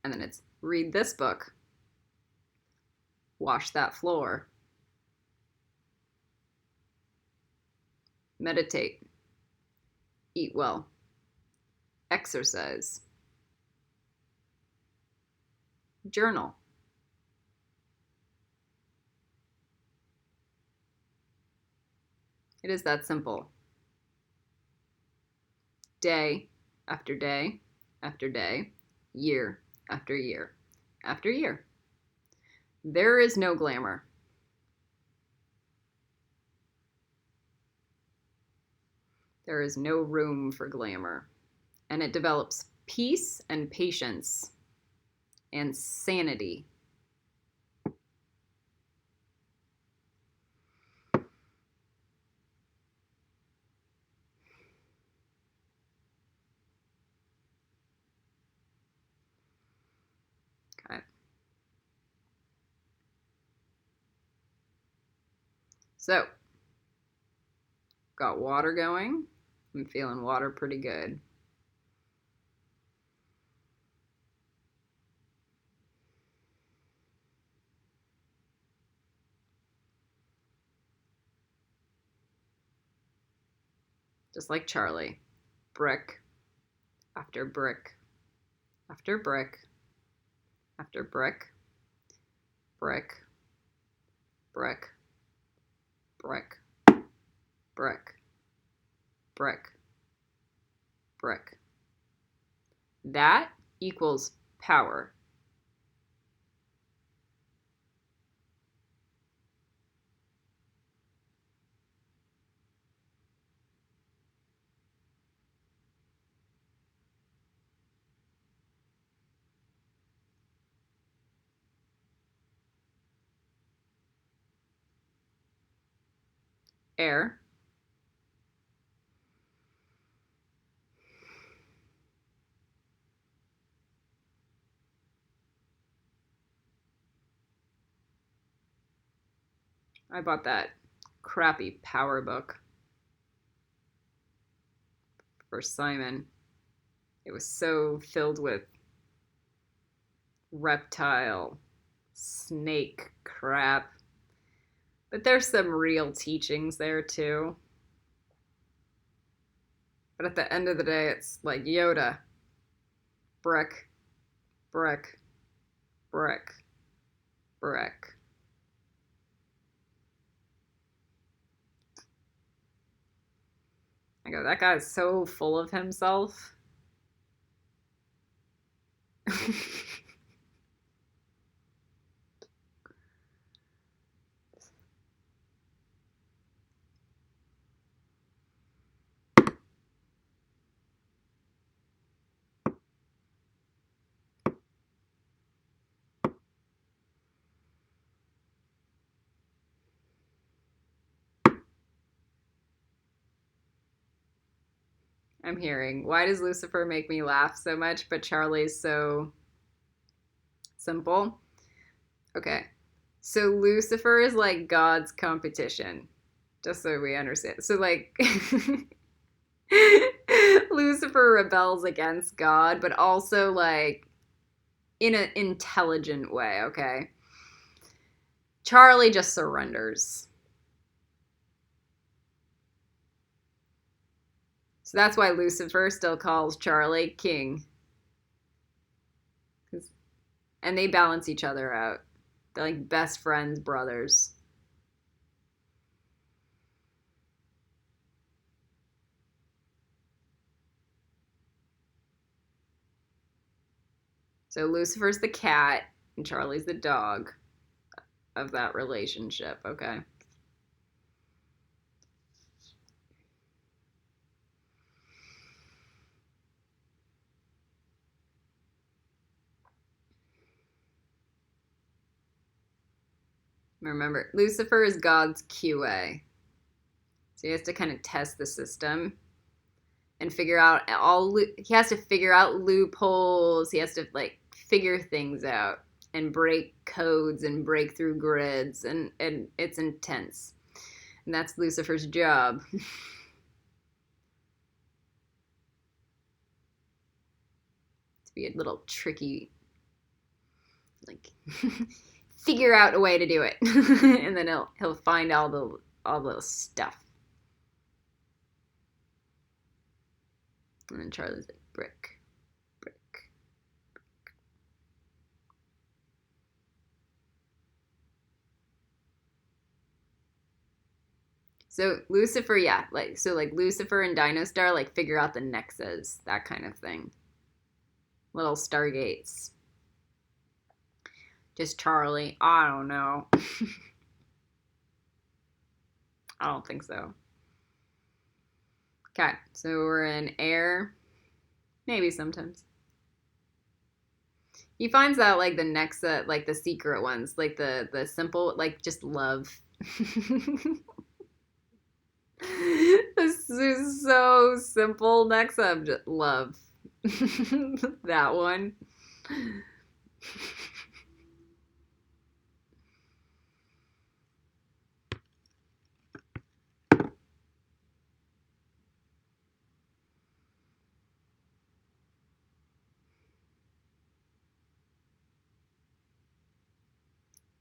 And then it's read this book, wash that floor, meditate, eat well, exercise, journal. It is that simple. Day after day after day, year after year after year. There is no glamour. There is no room for glamour. And it develops peace and patience and sanity. Okay. So, got water going. I'm feeling water pretty good. Just like Charlie. Brick after brick after brick after brick, brick, brick, brick, brick, brick, brick. That equals power. Air. I bought that crappy power book for Simon. It was so filled with reptile, snake crap. But there's some real teachings there too. But at the end of the day, it's like Yoda. Brick, brick, brick, brick. I go, that guy's so full of himself. I'm hearing, why does Lucifer make me laugh so much, but Charlie's so simple? Okay, so Lucifer is like God's competition, just so we understand. So like Lucifer rebels against God, but also like in an intelligent way, okay? Charlie just surrenders. So that's why Lucifer still calls Charlie king. And they balance each other out. They're like best friends, brothers. So Lucifer's the cat and Charlie's the dog of that relationship, okay? Remember, Lucifer is God's QA. So he has to kind of test the system and figure out he has to figure out loopholes. He has to like figure things out and break codes and break through grids, and it's intense. And that's Lucifer's job. To be a little tricky like figure out a way to do it. And then he'll find all the stuff. And then Charlie's like, brick. So Lucifer, yeah, like Lucifer and Dinostar, like figure out the nexus, that kind of thing. Little stargates. Just Charlie, I don't know. I don't think so. Okay, so we're in air, maybe sometimes. He finds out like the nexa, like the secret ones, like the simple, like just love. This is so simple. Next up, love. That one.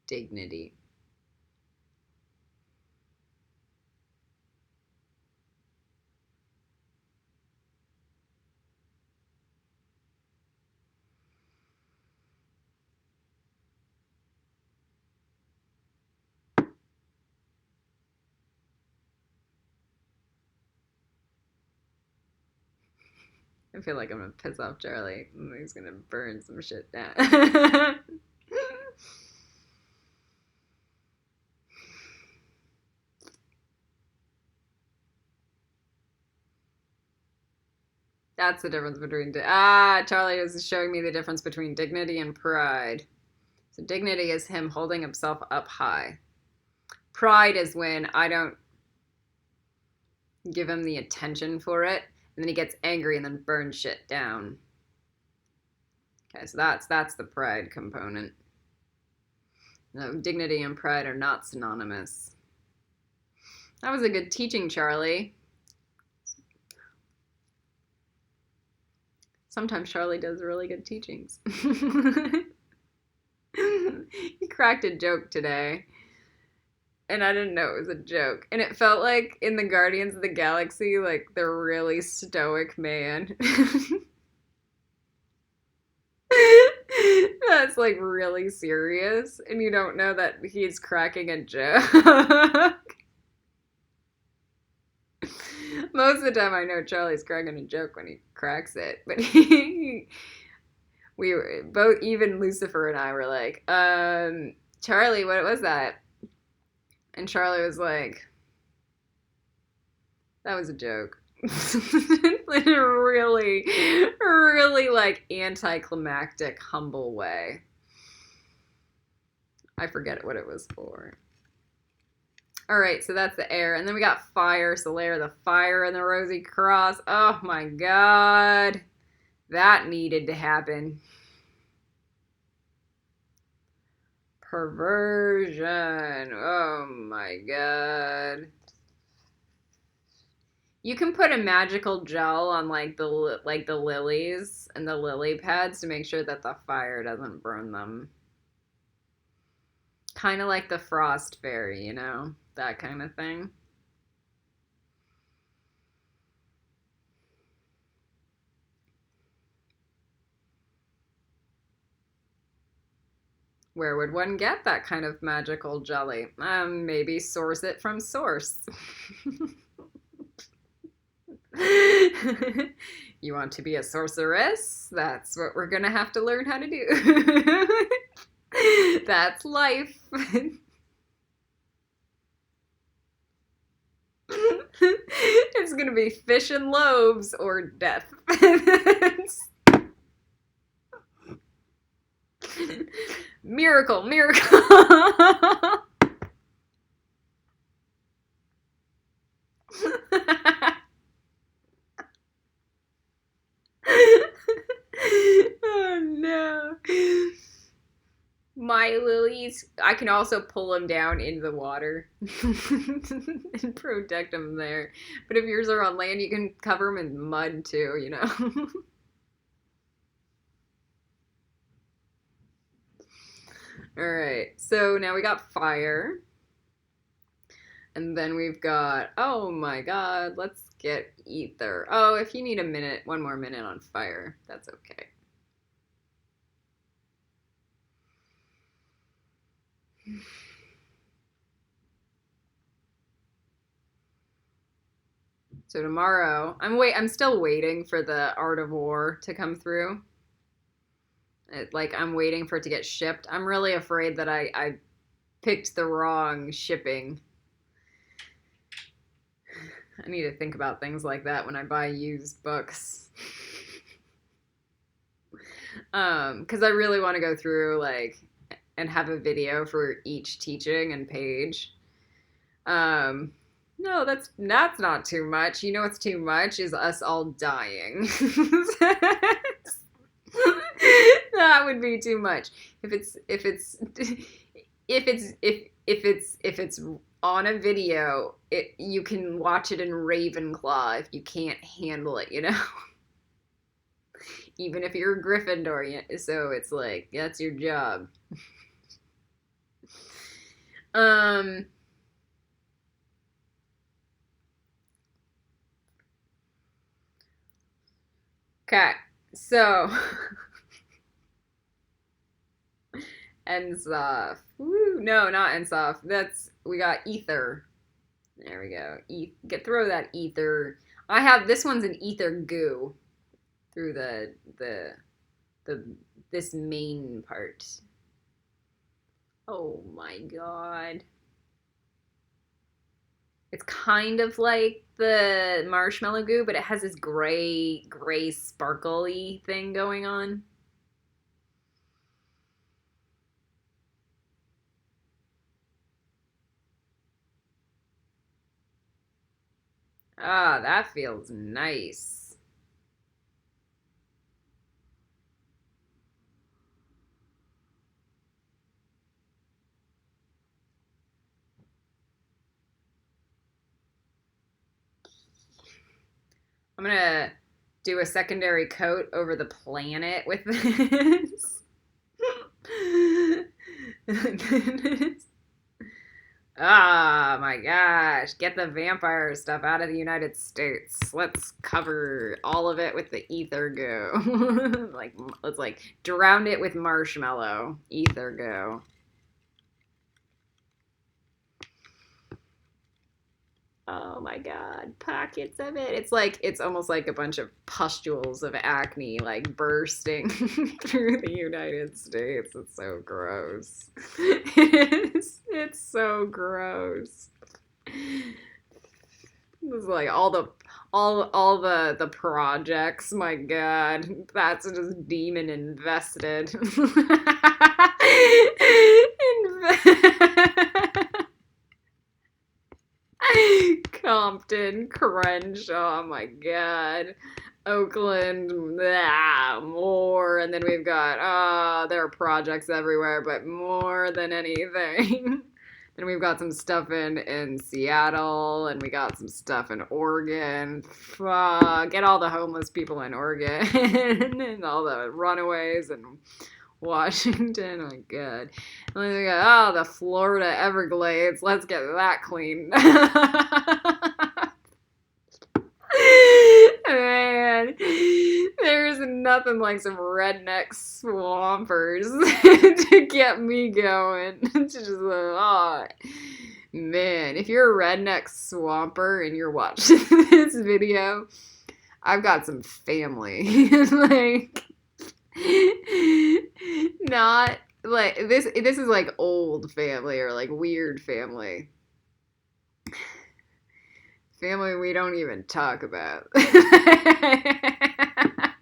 Dignity. I feel like I'm gonna piss off Charlie. He's gonna burn some shit down. That's the difference between... Charlie was showing me the difference between dignity and pride. So dignity is him holding himself up high. Pride is when I don't give him the attention for it, and then he gets angry and then burns shit down. Okay, so that's the pride component. No, dignity and pride are not synonymous. That was a good teaching, Charlie. Sometimes Charlie does really good teachings. He cracked a joke today, and I didn't know it was a joke. And it felt like in the Guardians of the Galaxy, like the really stoic man. That's like really serious, and you don't know that he's cracking a joke. Most of the time I know Charlie's cracking a joke when he cracks it, but we were both, even Lucifer and I were like, Charlie, what was that? And Charlie was like, that was a joke. In a really, really like anticlimactic, humble way. I forget what it was for. All right, so that's the air. And then we got fire, so layer the fire and the rosy cross. Oh my God. That needed to happen. Perversion. Oh my God. You can put a magical gel on like the lilies and the lily pads to make sure that the fire doesn't burn them. Kind of like the frost fairy, you know? That kind of thing. Where would one get that kind of magical jelly? Maybe source it from source. You want to be a sorceress? That's what we're gonna have to learn how to do. That's life. It's gonna be fish and loaves or death. Miracle, miracle. Oh no. My lilies, I can also pull them down into the water and protect them there. But if yours are on land, you can cover them in mud too, you know. All right. So now we got fire. And then we've got, oh my God, let's get ether. Oh, if you need a minute, one more minute on fire, that's okay. So tomorrow, I'm still waiting for the Art of War to come through. I'm waiting for it to get shipped. I'm really afraid that I picked the wrong shipping. I need to think about things like that when I buy used books. Because I really want to go through and have a video for each teaching and page. No, that's not too much. You know what's too much is us all dying. That would be too much. If it's on a video, you can watch it in Ravenclaw if you can't handle it, you know? Even if you're a Gryffindor, so it's like that's your job. Okay, so Ensof. Woo, no, not Ensof. We got ether. There we go. Throw that ether. I have this one's an ether goo through this main part. Oh my God. It's kind of like the marshmallow goo, but it has this gray sparkly thing going on. Ah, that feels nice. I'm gonna do a secondary coat over the planet with this. Ah, my gosh. Get the vampire stuff out of the United States. Let's cover all of it with the ether goo. Let's drown it with marshmallow. Ether goo. Oh my God, pockets of it. It's almost like a bunch of pustules of acne bursting through the United States. It's so gross. It's so gross. It's like all the projects, my God, that's just demon invested. Compton, Crenshaw, oh my God, Oakland, more, and then we've got, there are projects everywhere, but more than anything. Then we've got some stuff in Seattle, and we got some stuff in Oregon. Get all the homeless people in Oregon, and all the runaways, and Washington, oh my God. And then we got, the Florida Everglades. Let's get that clean. Man, there's nothing like some redneck swampers to get me going. Just, man, if you're a redneck swamper and you're watching this video, I've got some family. Not this is old family or weird family. Family we don't even talk about. I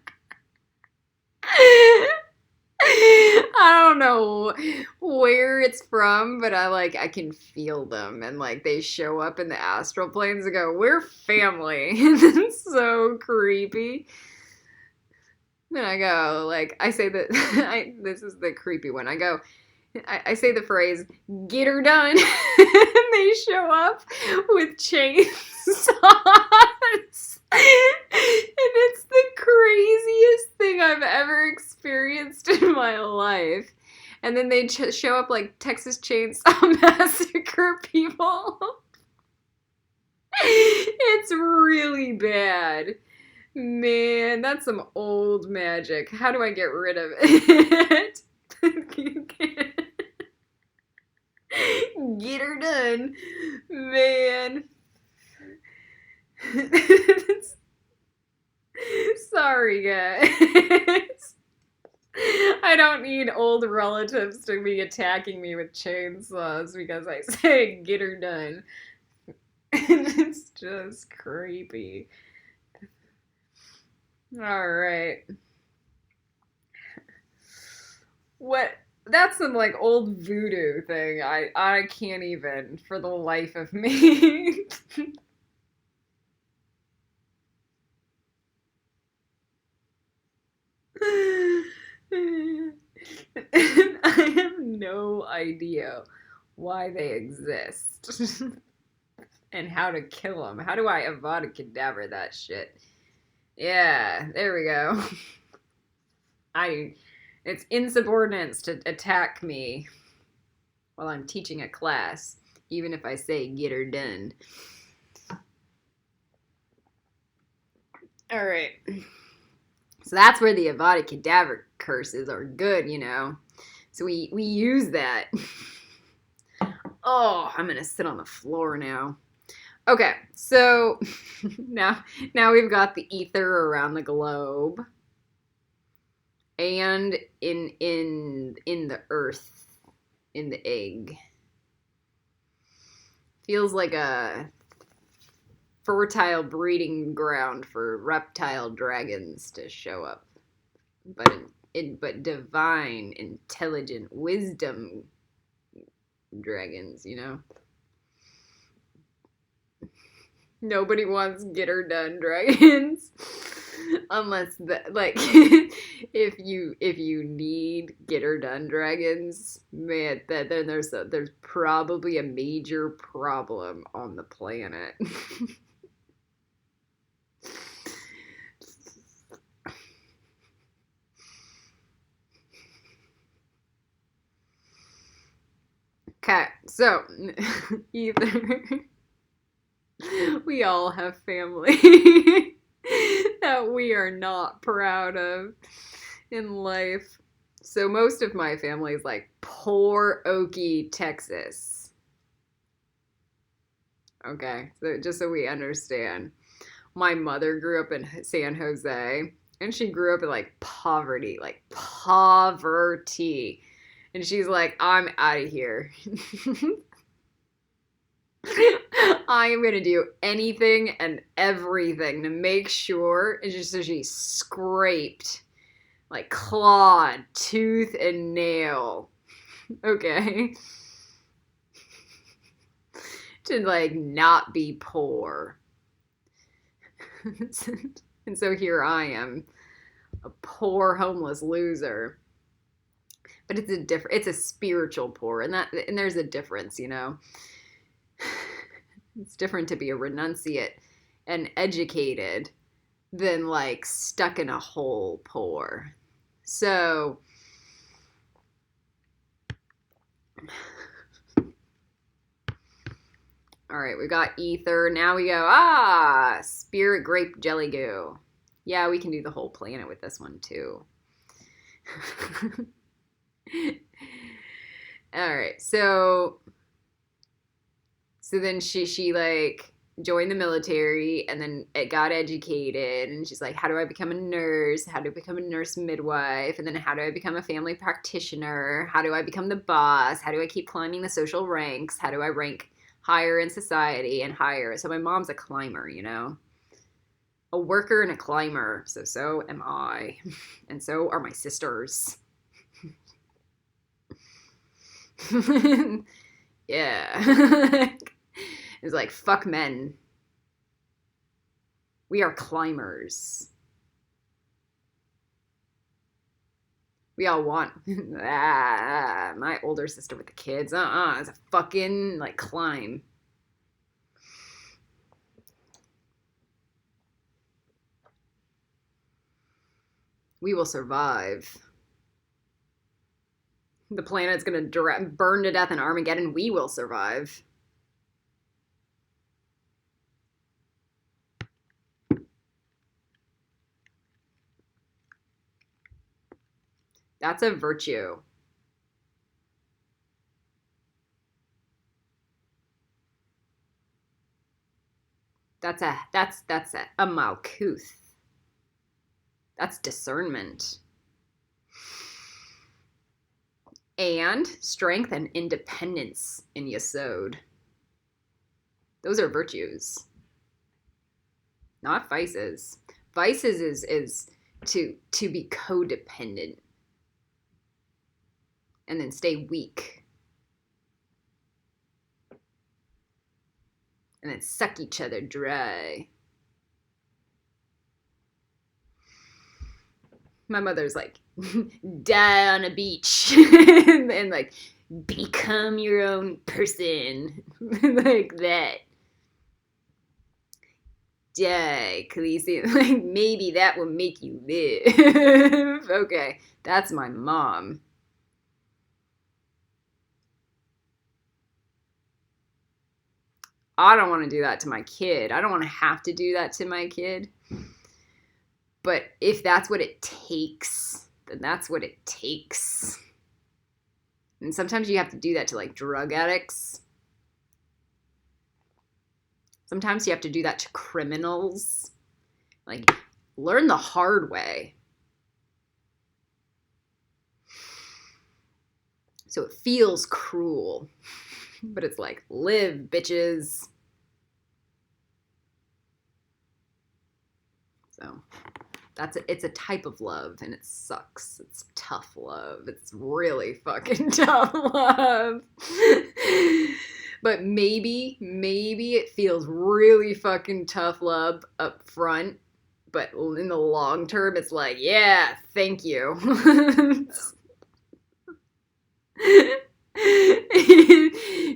don't know where it's from, but I can feel them, and they show up in the astral planes and go, "We're family." It's so creepy. Then I go, I say that, this is the creepy one. I say the phrase, "Get her done." And they show up with chainsaws. And it's the craziest thing I've ever experienced in my life. And then they show up like Texas Chainsaw Massacre people. It's really bad. Man, that's some old magic. How do I get rid of it? Get her done. Man. Sorry, guys. I don't need old relatives to be attacking me with chainsaws because I say get her done. It's just creepy. All right. What? That's some like old voodoo thing. I can't even for the life of me. I have no idea why they exist and how to kill them. How do I Avada Kedavra that shit? Yeah, there we go. It's insubordinance to attack me while I'm teaching a class, even if I say get her done. All right. So that's where the Avada Kedavra curses are good, you know. So we use that. Oh, I'm gonna sit on the floor now. Okay, so now we've got the ether around the globe, and in the earth, in the egg. Feels like a fertile breeding ground for reptile dragons to show up, but divine, intelligent wisdom dragons, you know. Nobody wants get her done dragons. Unless like if you need get her done dragons, man, then there's probably a major problem on the planet. Okay, so either we all have family that we are not proud of in life. So most of my family is like poor Okie, Texas. Okay, so just so we understand. My mother grew up in San Jose, and she grew up in like poverty. And she's like, I'm out of here. I am going to do anything and everything to make sure. And just so she scraped, like clawed, tooth and nail. Okay. To like not be poor. And so here I am, a poor homeless loser. But it's a spiritual poor, and there's a difference, you know. It's different to be a renunciate and educated than like stuck in a hole poor. So all right, we got ether. Now we go, spirit grape jelly goo. Yeah, we can do the whole planet with this one too. All right, so then she like joined the military, and then it got educated, and she's like, how do I become a nurse? How do I become a nurse midwife? And then how do I become a family practitioner? How do I become the boss? How do I keep climbing the social ranks? How do I rank higher in society and higher? So my mom's a climber, you know, a worker and a climber. So am I, and so are my sisters. Yeah. It's like, fuck men. We are climbers. We all want my older sister with the kids. It's a fucking like climb. We will survive. The planet's going to burn to death in Armageddon. We will survive. That's a virtue. That's a malkuth. That's discernment. And strength and independence in Yesod. Those are virtues. Not vices. Vices is to be codependent and then stay weak. And then suck each other dry. My mother's like, die on a beach and like become your own person. Like that. Die, Khaleesi. Like maybe that will make you live. Okay, that's my mom. I don't want to do that to my kid. I don't want to have to do that to my kid. But if that's what it takes, then that's what it takes. And sometimes you have to do that to like drug addicts. Sometimes you have to do that to criminals. Like, learn the hard way. So it feels cruel. But it's like, live, bitches. So it's a type of love, and it sucks. It's tough love. It's really fucking tough love. But maybe it feels really fucking tough love up front, but in the long term, it's like, yeah, thank you.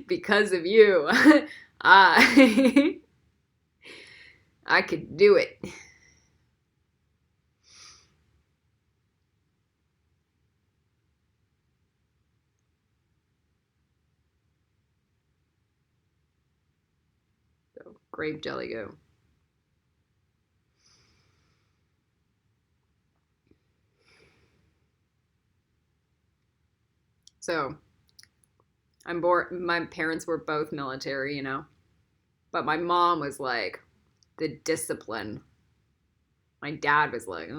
Because of you, I could do it. So, grape jelly go. So, my parents were both military, you know, but my mom was like the discipline. My dad was like,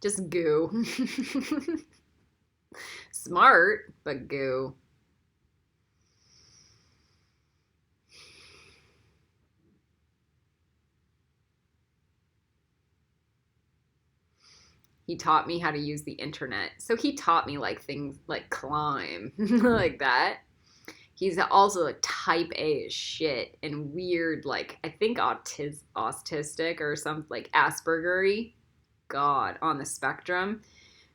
just goo. Smart, but goo. He taught me how to use the internet. So he taught me like things like climb, like that. He's also a type A as shit and weird, like I think autistic or something, like Asperger-y. God, on the spectrum,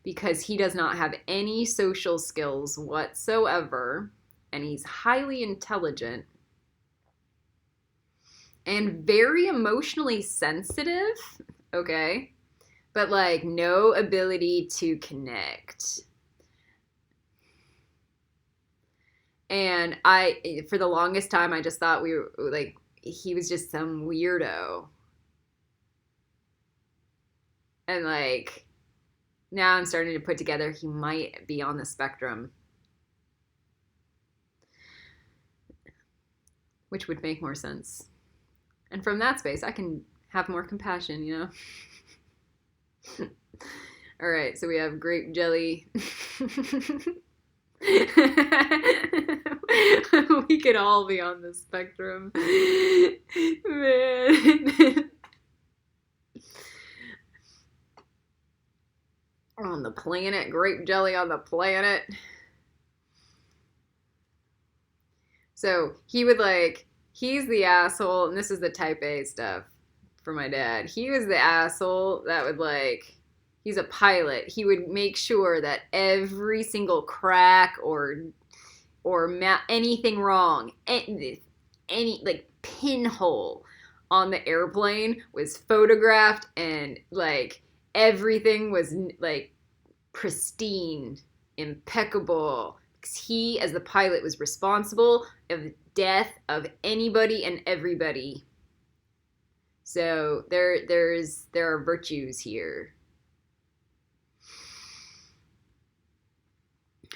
because he does not have any social skills whatsoever, and he's highly intelligent and very emotionally sensitive. Okay. But like no ability to connect. And for the longest time, I just thought we were like, he was just some weirdo. And like, now I'm starting to put together he might be on the spectrum. Which would make more sense. And from that space, I can have more compassion, you know? All right, so we have grape jelly. We could all be on the spectrum. Man. On the planet, grape jelly on the planet. So he would like, he's the asshole, and this is the type A stuff for my dad. He was the asshole that would like, he's a pilot. He would make sure that every single crack or anything wrong, any like pinhole on the airplane was photographed, and like everything was like pristine, impeccable. Because he, as the pilot, was responsible of the death of anybody and everybody. So there are virtues here.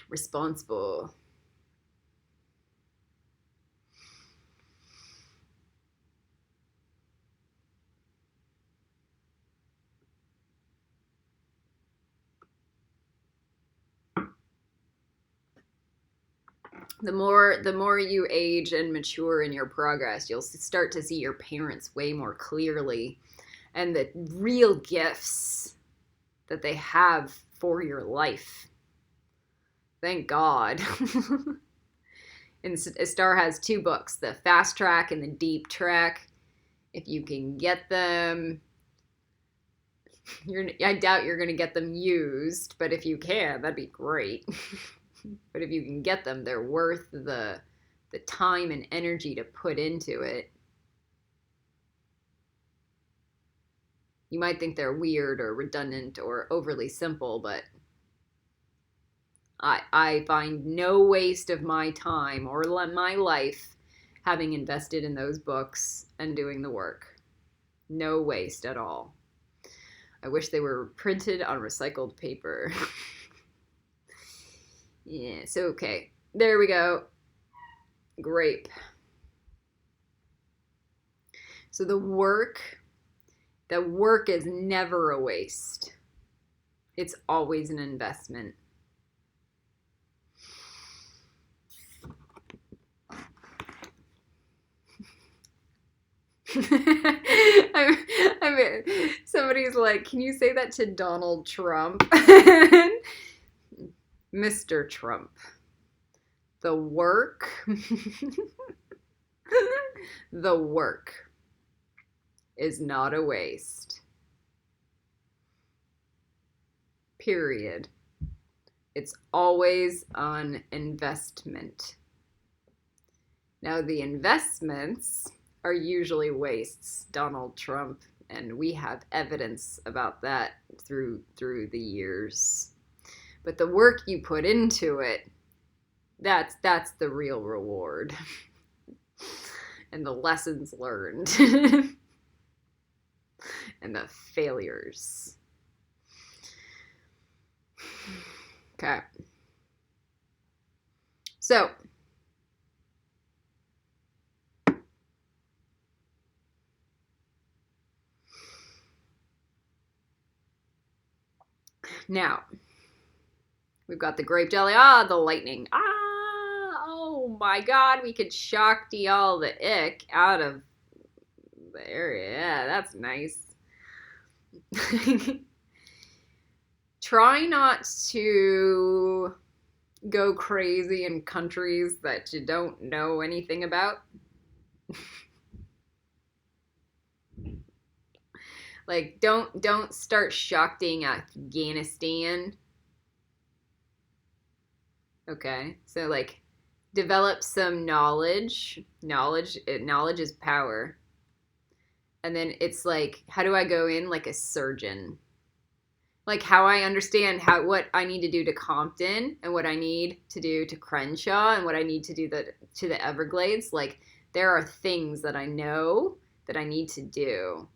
Responsible. The more you age and mature in your progress, you'll start to see your parents way more clearly, and the real gifts that they have for your life. Thank God. And Star has 2 books, the Fast Track and the Deep Track. If you can get them, I doubt you're going to get them used, but if you can, that'd be great. But if you can get them, they're worth the time and energy to put into it. You might think they're weird or redundant or overly simple, but I find no waste of my time or my life having invested in those books and doing the work. No waste at all. I wish they were printed on recycled paper. Yeah, so okay. There we go. Grape. So the work is never a waste. It's always an investment. I mean, somebody's like, can you say that to Donald Trump? Mr. Trump. The work. The work is not a waste. Period. It's always an investment. Now, the investments are usually wastes, Donald Trump, and we have evidence about that through the years. But the work you put into it, that's the real reward. And the lessons learned. And the failures. Okay. So, now, we've got the grape jelly. Ah, the lightning. Ah, oh my God, we could shock all the ick out of the area. Yeah, that's nice. Try not to go crazy in countries that you don't know anything about. Like, don't start shocking Afghanistan. Okay, so like, develop some knowledge. Knowledge is power. And then it's like, how do I go in like a surgeon? Like how I understand what I need to do to Compton and what I need to do to Crenshaw and what I need to do to the Everglades. Like there are things that I know that I need to do.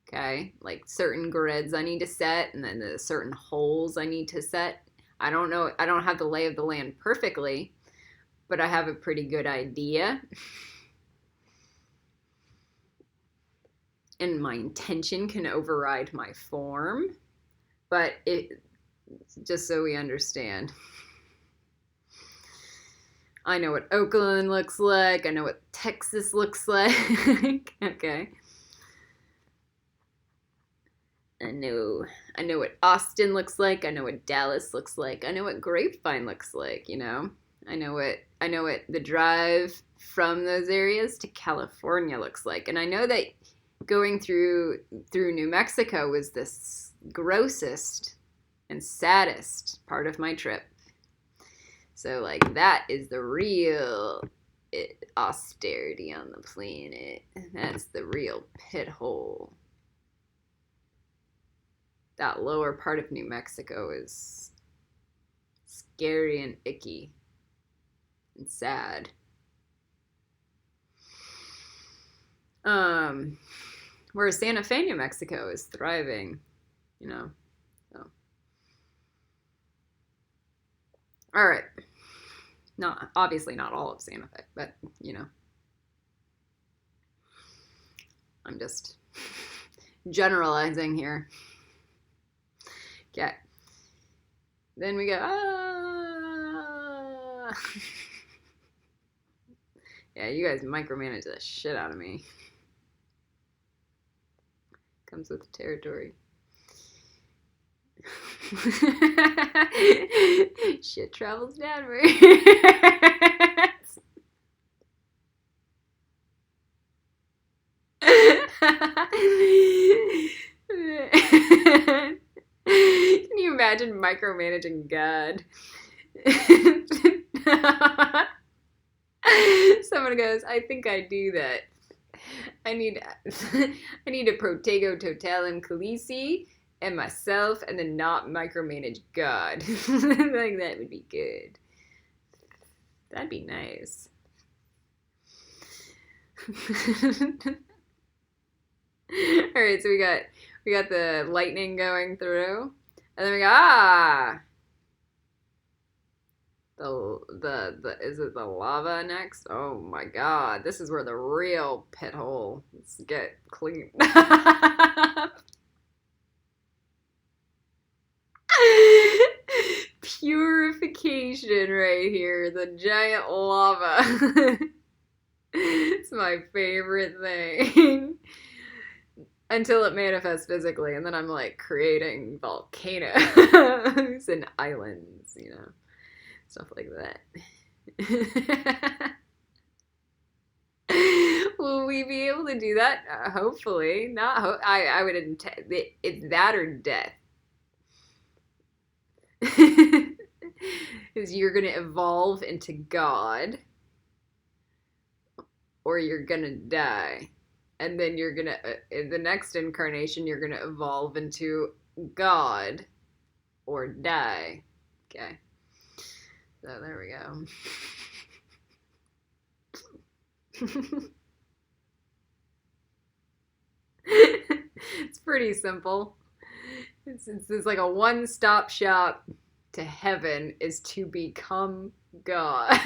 Okay, like certain grids I need to set, and then the certain holes I need to set. I don't know. I don't have the lay of the land perfectly, but I have a pretty good idea. And my intention can override my form. But just so we understand. I know what Oakland looks like. I know what Texas looks like. Okay. I know what Austin looks like. I know what Dallas looks like. I know what Grapevine looks like, you know? I know what the drive from those areas to California looks like. And I know that going through New Mexico was this grossest and saddest part of my trip. So like that is the real austerity on the planet. That's the real pit hole. that lower part of New Mexico is scary and icky and sad. Whereas Santa Fe, New Mexico is thriving, you know. So. All right. Obviously not all of Santa Fe, but, you know. I'm just generalizing here. Okay. Then we go, Yeah, you guys micromanage the shit out of me. Comes with the territory. Shit travels downward. Can you imagine micromanaging God? Someone goes, I think I do that. I need a protego totalem khaleesi and myself, and then not micromanage God. Like, that would be good. That'd be nice. All right, so we got the lightning going through, and then we got the is it the lava next? Oh my God, this is where the real pit hole. Let's get clean. Purification right here, the giant lava. It's my favorite thing. Until it manifests physically, and then I'm like creating volcanoes and islands, you know, stuff like that. Will we be able to do that? Hopefully. Not I would intend it's that or death. Is you're gonna evolve into God, or you're gonna die, and then you're gonna in the next incarnation you're gonna evolve into God or die. Okay, so there we go. It's pretty simple. It's like a one-stop shop to heaven is to become God.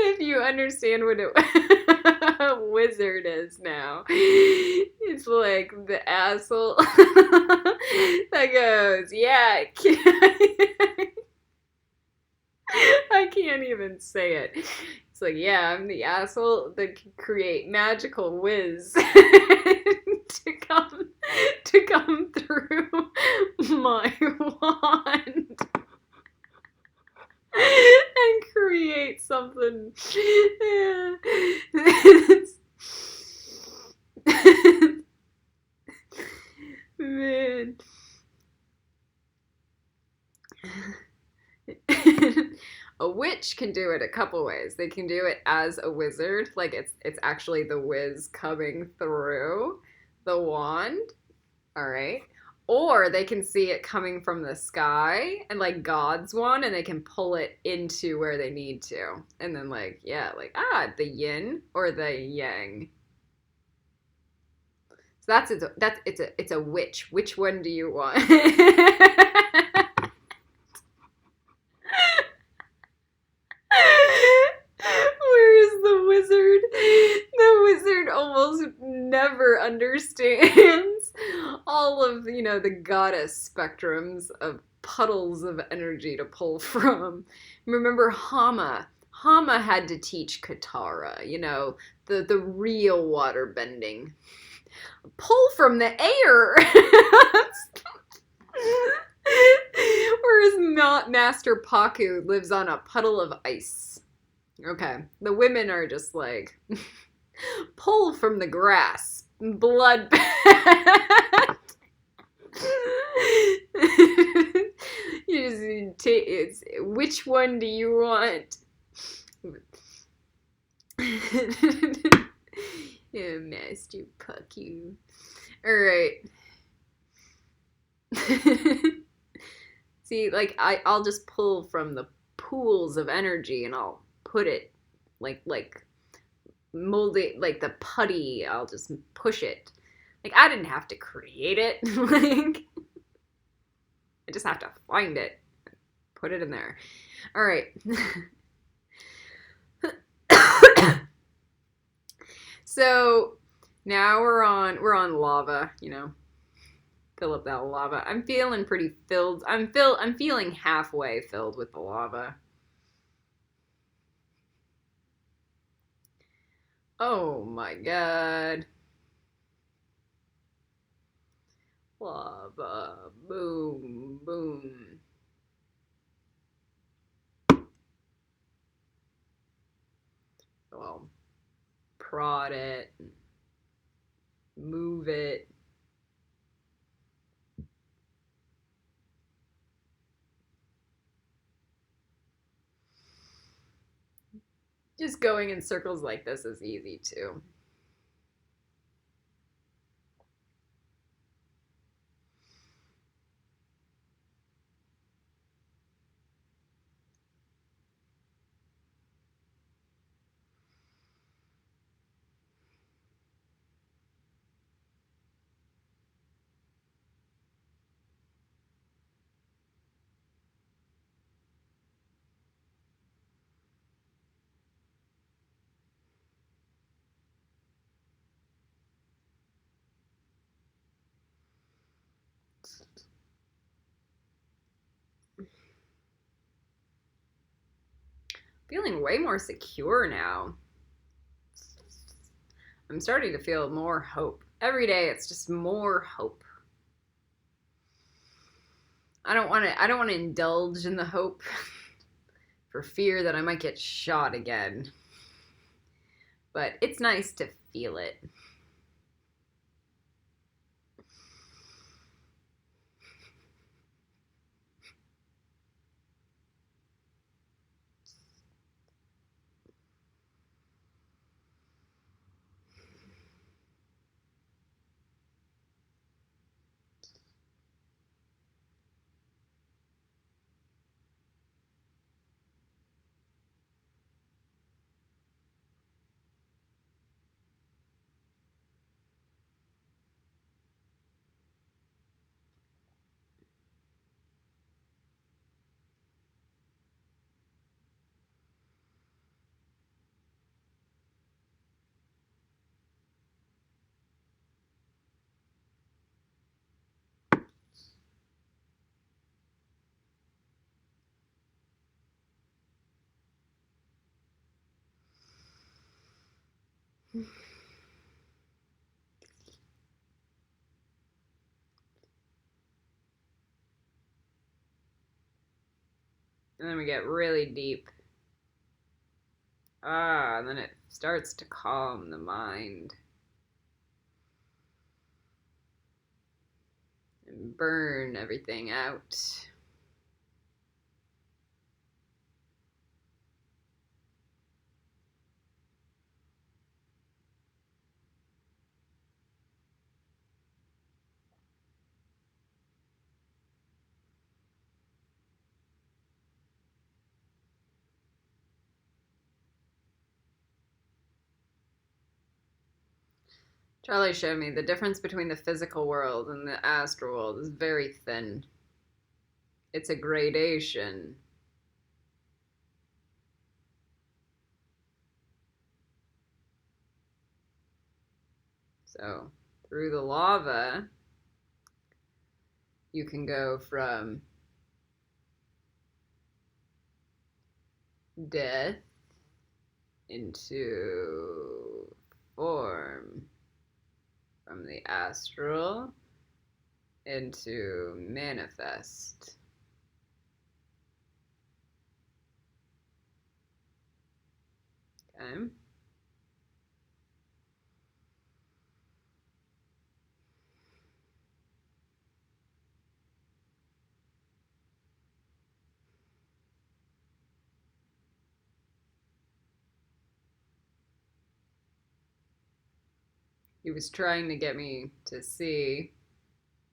If you understand what a wizard is now, it's like the asshole that goes, yeah, I can't even say it. It's like, yeah, I'm the asshole that can create magical whiz to come through my wand and create something. Yeah. Man. A witch can do it a couple ways. They can do it as a wizard, like it's actually the whiz coming through the wand. All right. Or they can see it coming from the sky and like God's wand, and they can pull it into where they need to. And then like, yeah, like the yin or the yang. So it's a witch. Which one do you want? Whereas the wizard almost never understands all of, the goddess spectrums of puddles of energy to pull from. Remember Hama had to teach Katara, the real water bending. Pull from the air. Whereas Master Paku lives on a puddle of ice. Okay, the women are just like, pull from the grass. Blood. You just take it's which one do you want? Yeah, Master Puck, you. Alright. See, like I'll just pull from the pools of energy and I'll put it like mold it like the putty. I'll just push it. Like I didn't have to create it. Like I just have to find it, put it in there. All right. So now we're on lava. You know, fill up that lava. I'm feeling pretty filled. I'm feeling halfway filled with the lava. Oh my god. Lava. Boom, boom. So I'll prod it, move it. Just going in circles like this is easy too. Feeling way more secure now. I'm starting to feel more hope. Every day it's just more hope. I don't want to indulge in the hope for fear that I might get shot again. But it's nice to feel it. And then we get really deep. And then it starts to calm the mind. And burn everything out. Charlie showed me the difference between the physical world and the astral world is very thin. It's a gradation. So, through the lava, you can go from death into form, from the astral into manifest. Okay. He was trying to get me to see,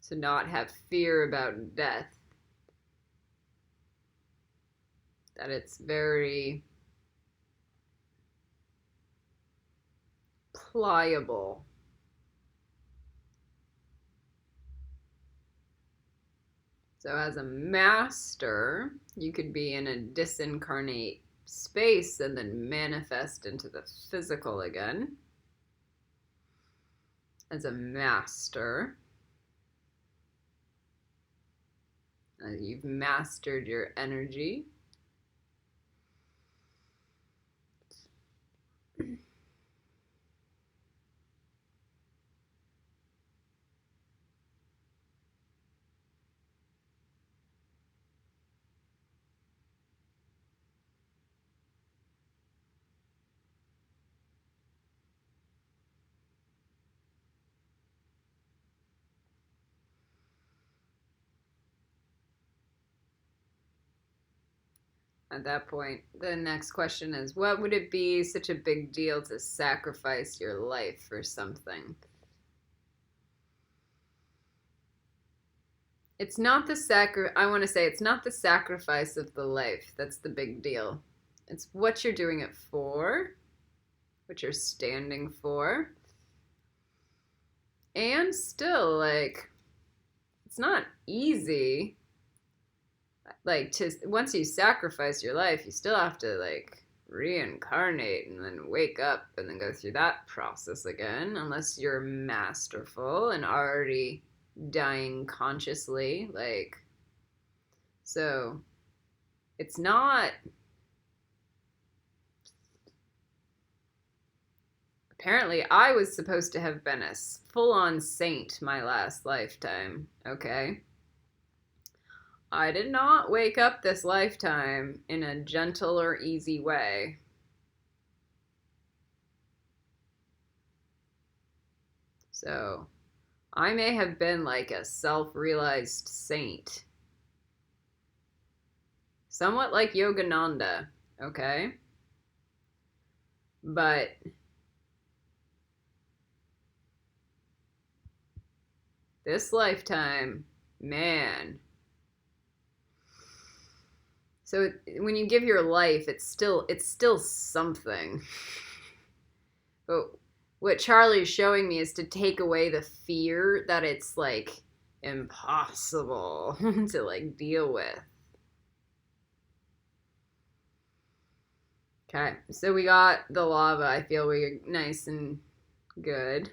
to not have fear about death. That it's very pliable. So as a master, you could be in a disincarnate space and then manifest into the physical again. As a master, you've mastered your energy. At that point, the next question is, what would it be such a big deal to sacrifice your life for something? It's not the I want to say it's not the sacrifice of the life that's the big deal. It's what you're doing it for, what you're standing for. And still, like, it's not easy. Like, once you sacrifice your life, you still have to, like, reincarnate and then wake up and then go through that process again, unless you're masterful and already dying consciously. Like, so it's not. Apparently, I was supposed to have been a full-on saint my last lifetime, okay? I did not wake up this lifetime in a gentle or easy way. So, I may have been like a self-realized saint. Somewhat like Yogananda, okay? But this lifetime, man. So when you give your life, it's still something. But what Charlie's showing me is to take away the fear that it's like impossible to like deal with. Okay, so we got the lava. I feel we're nice and good.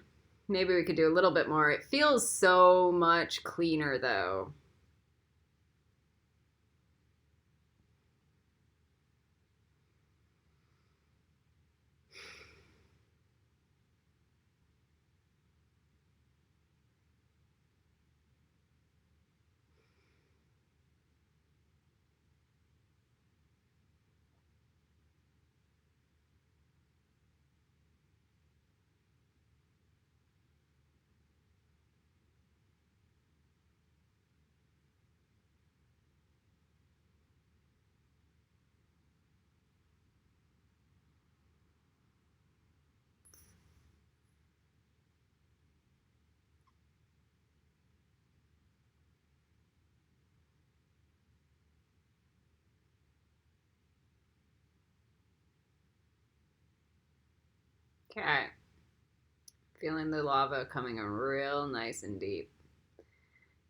Maybe we could do a little bit more. It feels so much cleaner though. Okay. Feeling the lava coming in real nice and deep.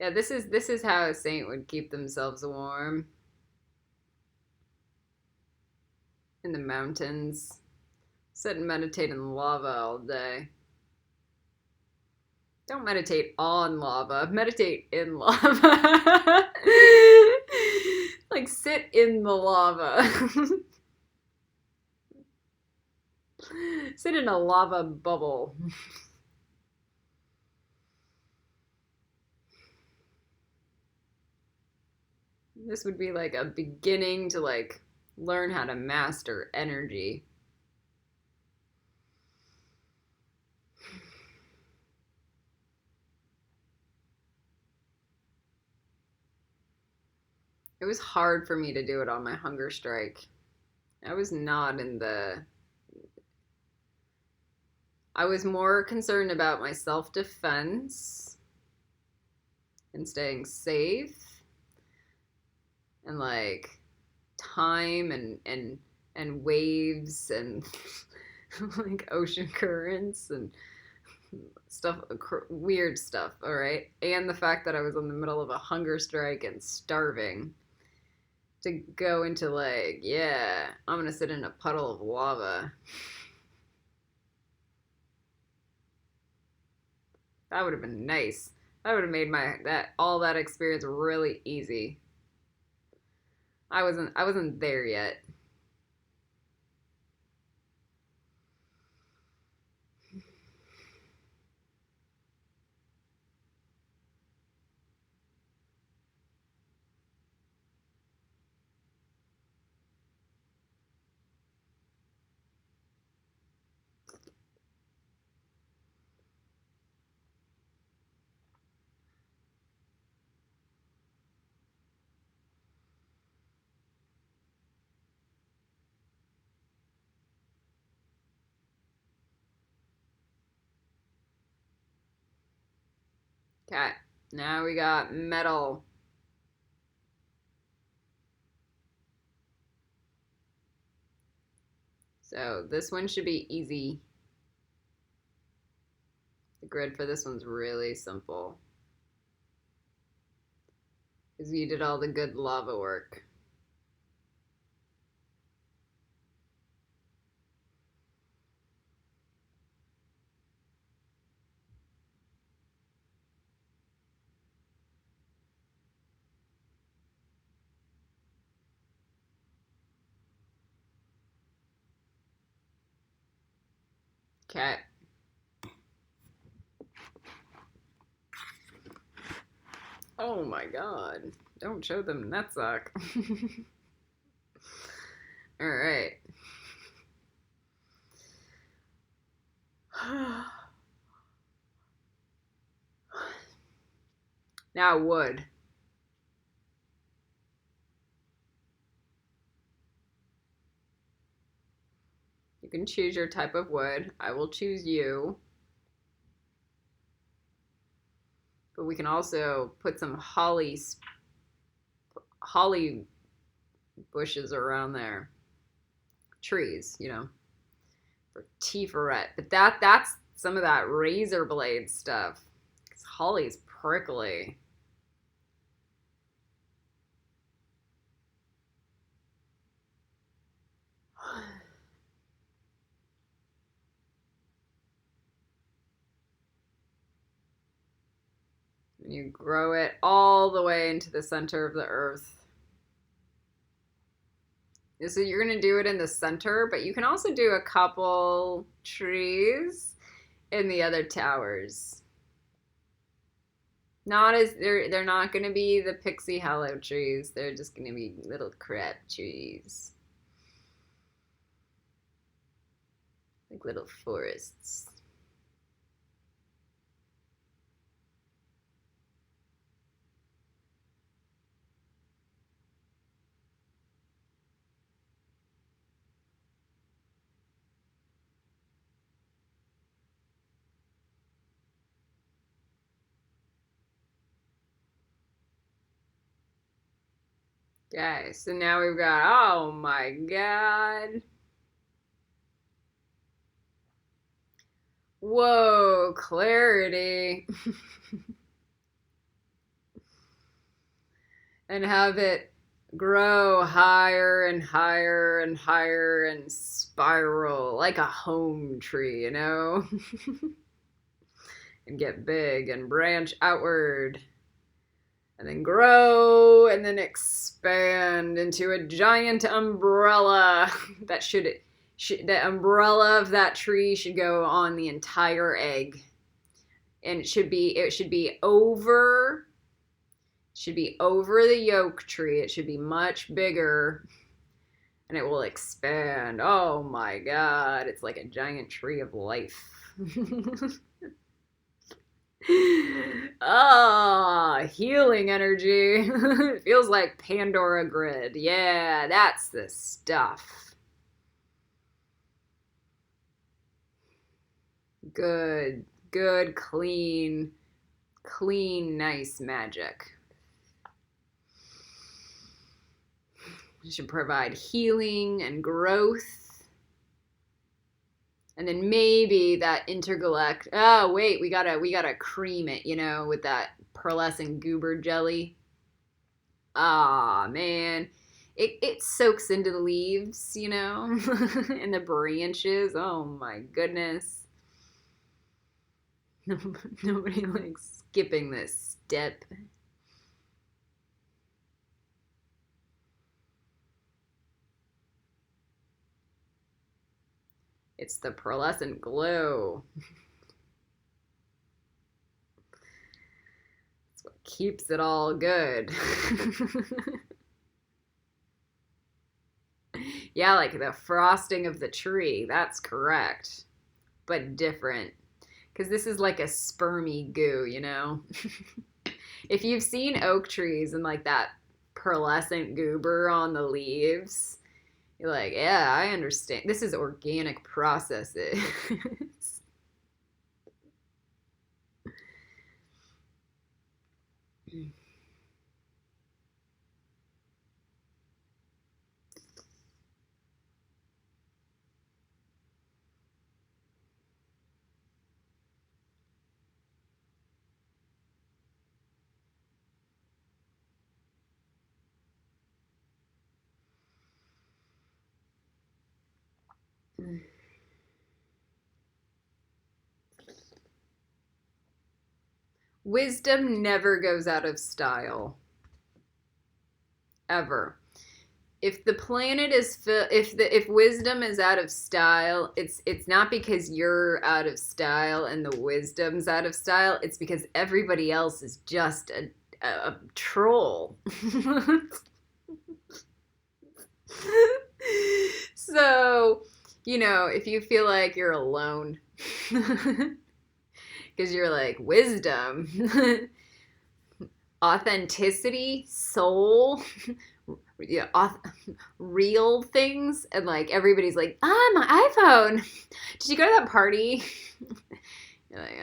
Yeah, this is how a saint would keep themselves warm. In the mountains. Sit and meditate in lava all day. Don't meditate on lava. Meditate in lava. Like sit in the lava. Sit in a lava bubble. This would be like a beginning to like learn how to master energy. It was hard for me to do it on my hunger strike. I was not in the I was more concerned about my self-defense and staying safe and like time and waves and like ocean currents and stuff, weird stuff, all right? And the fact that I was in the middle of a hunger strike and starving, to go into like, yeah, I'm gonna sit in a puddle of lava. That would have been nice. That would have made all that experience really easy. I wasn't there yet. Okay, now we got metal. So this one should be easy. The grid for this one's really simple, because you did all the good lava work. Okay. Oh my god. Don't show them nutsack. Alright. Now wood. You can choose your type of wood. I will choose you. But we can also put some holly bushes around there. Trees, for TIPHARETH. But that's some of that razor blade stuff. Because holly's prickly. You grow it all the way into the center of the earth. So you're going to do it in the center, but you can also do a couple trees in the other towers. They're not going to be the pixie hollow trees. They're just going to be little crap trees. Like little forests. Okay, so now we've got, oh my god. Whoa, clarity. And have it grow higher and higher and higher and spiral like a home tree, and get big and branch outward. And then grow and then expand into a giant umbrella that the umbrella of that tree should go on the entire egg. And it should be over the yolk tree. It should be much bigger, and it will expand. Oh my god, it's like a giant tree of life. Ah, healing energy. It feels like Pandora grid. Yeah, that's the stuff. Good, clean, nice magic. It should provide healing and growth. And then maybe that intergalactic. Oh wait, we gotta cream it, with that pearlescent goober jelly. Ah man, it soaks into the leaves, and the branches. Oh my goodness, nobody likes skipping this step. It's the pearlescent glow. It's what keeps it all good. Yeah, like the frosting of the tree. That's correct. But different. Because this is like a spermy goo, If you've seen oak trees and like that pearlescent goober on the leaves, you're like, yeah, I understand. This is organic processes. Wisdom never goes out of style. Ever. If the planet is if wisdom is out of style, it's not because you're out of style and the wisdom's out of style. It's because everybody else is just a troll. So, if you feel like you're alone, because you're like, wisdom, authenticity, soul, real things, and like everybody's like, my iPhone. Did you go to that party? You're like,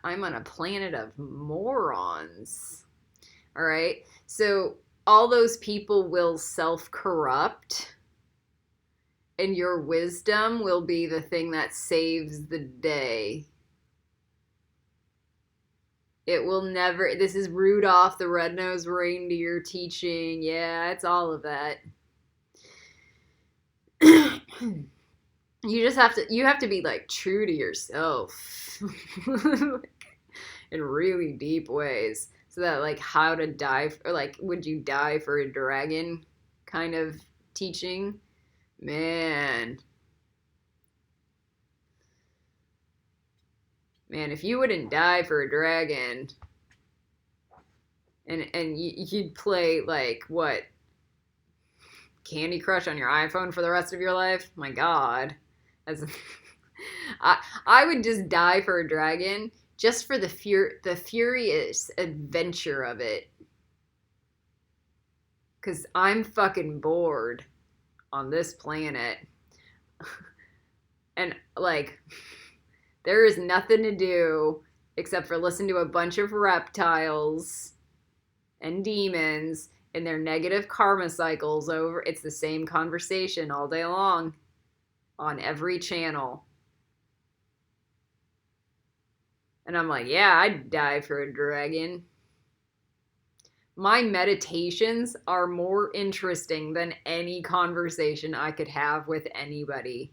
I'm on a planet of morons. All right. So all those people will self-corrupt, and your wisdom will be the thing that saves the day. It will never. This is Rudolph the Red-Nosed Reindeer teaching. Yeah, it's all of that. You have to be like true to yourself in really deep ways. So that like how to die, or like would you die for a dragon kind of teaching. Man, if you wouldn't die for a dragon, and you'd play like what, Candy Crush on your iPhone for the rest of your life, my God, I would just die for a dragon just for the furious adventure of it, because I'm fucking bored on this planet, and like there is nothing to do except for listen to a bunch of reptiles and demons and their negative karma cycles over. It's the same conversation all day long on every channel. And I'm like, yeah, I'd die for a dragon. My meditations are more interesting than any conversation I could have with anybody.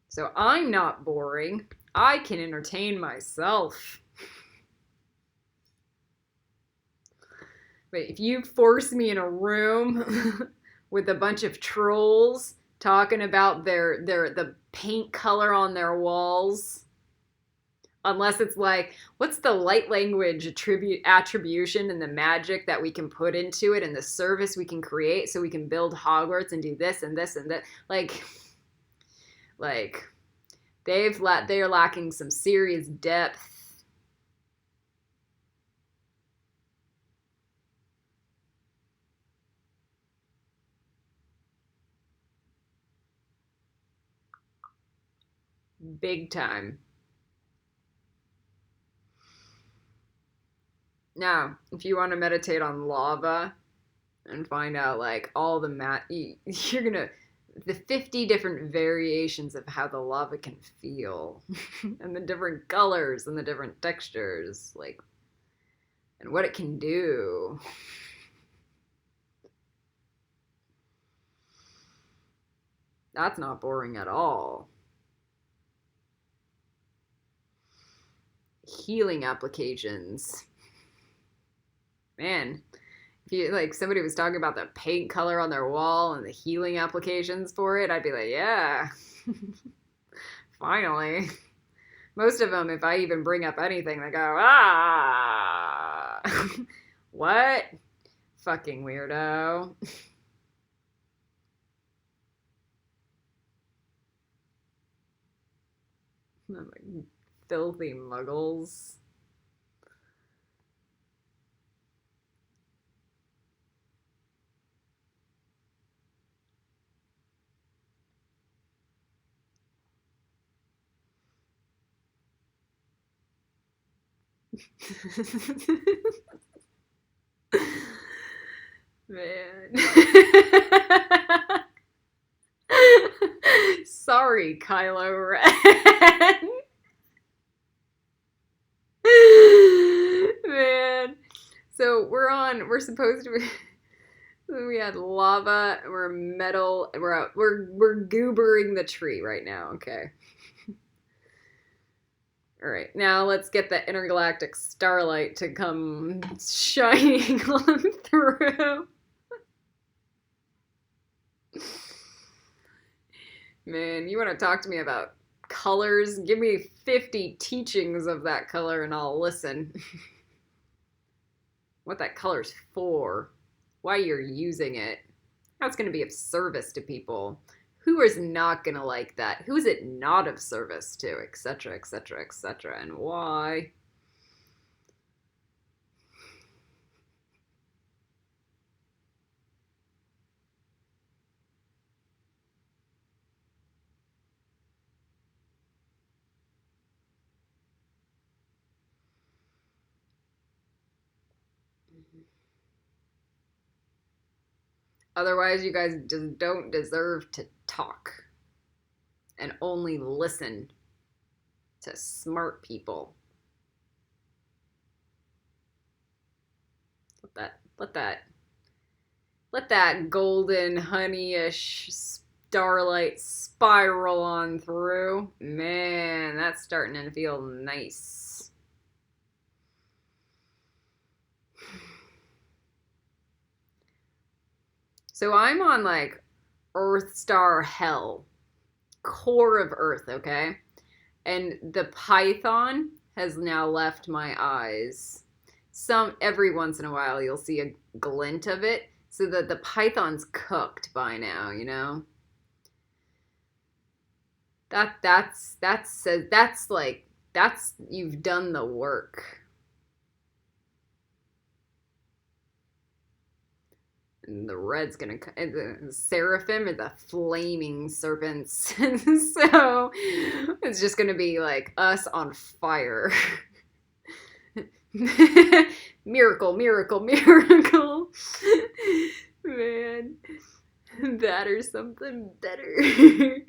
So I'm not boring. I can entertain myself. But if you force me in a room with a bunch of trolls talking about the paint color on their walls, unless it's like, what's the light language attribution and the magic that we can put into it and the service we can create so we can build Hogwarts and do this and this and that, like they're lacking some serious depth. Big time. Now, if you want to meditate on lava and find out like all the you're gonna the 50 different variations of how the lava can feel and the different colors and the different textures, like, and what it can do. That's not boring at all. Healing applications. Man, if you like somebody was talking about the paint color on their wall and the healing applications for it, I'd be like, yeah. Finally. Most of them, if I even bring up anything, they go, ah. What? Fucking weirdo. I'm like, filthy muggles. Man. Sorry, Kylo Ren. Man. So we're supposed to be, we had lava, we're metal, we're goobering the tree right now, okay. Alright, now let's get the intergalactic starlight to come shining on through. Man, you want to talk to me about colors? Give me 50 teachings of that color and I'll listen. What that color's for, why you're using it, how it's going to be of service to people, who is not going to like that, who is it not of service to, etc., etc., etc., and why. Otherwise, you guys just don't deserve to talk and only listen to smart people. Let that golden honeyish starlight spiral on through. Man, that's starting to feel nice. So I'm on like Earth star hell, core of Earth, okay? And the python has now left my eyes. Every once in a while you'll see a glint of it, so that the python's cooked by now, you know? That's you've done the work. And the red's gonna, the seraphim are the flaming serpents. So it's just gonna be like us on fire. Miracle, miracle, miracle. Man, that or something better.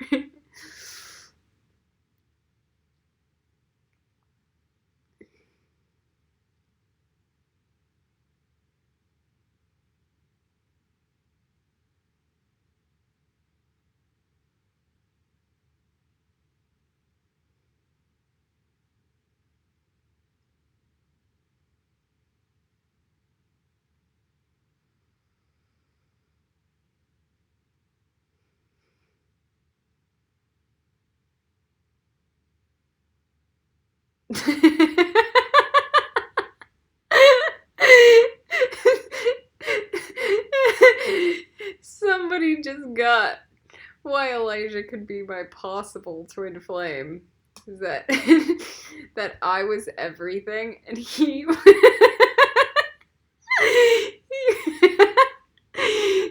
Somebody just got why Elijah could be my possible twin flame. Is that that I was everything and he